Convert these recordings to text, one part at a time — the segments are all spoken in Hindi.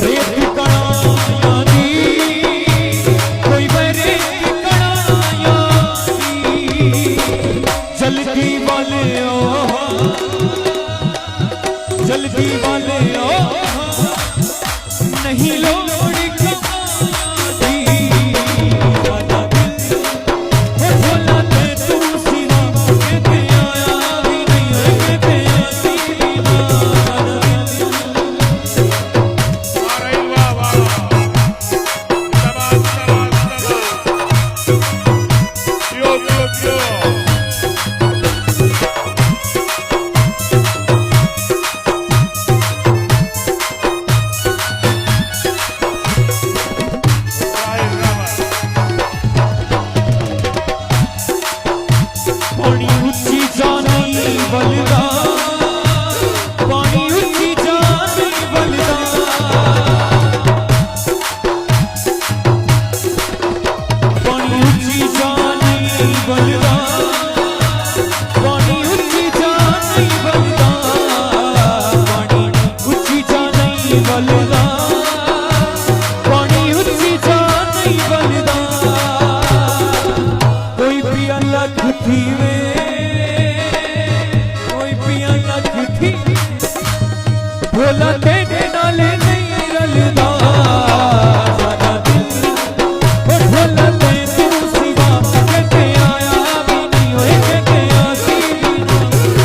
रेत कणाया दी कोई रेत कणाया दी जल्दी वाले जल्दी वाले नहीं लोड़ भोला तेरे नाले नहीं रलदा सारा दिल भोला ते तू सिवा कहते आया भी नहीं होए कहते आसी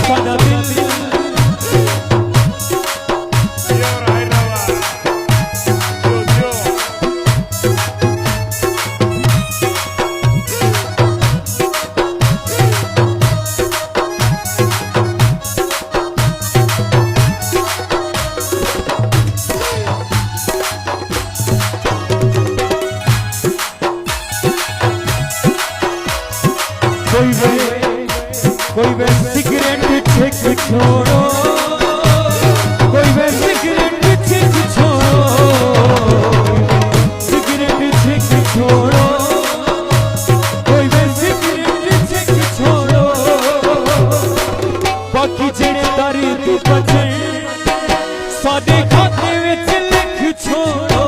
सारा दिल कोई वे सिगरेट छेक छोड़ो कोई वे सिगरेट छेक छोड़ो सिगरेट छेक छोड़ो कोई वे सिगरेट छेक छोड़ो बाकी जेड़े तारी तू बचे साडे खाते विच लिख छोड़ो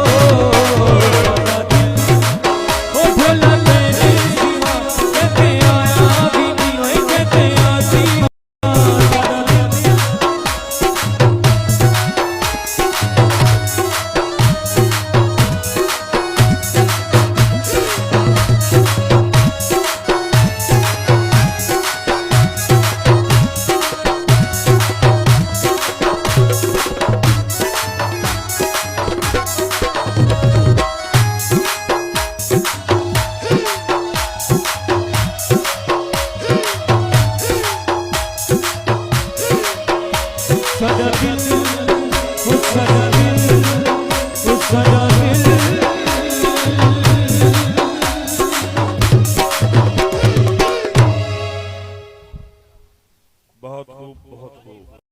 सदा दिल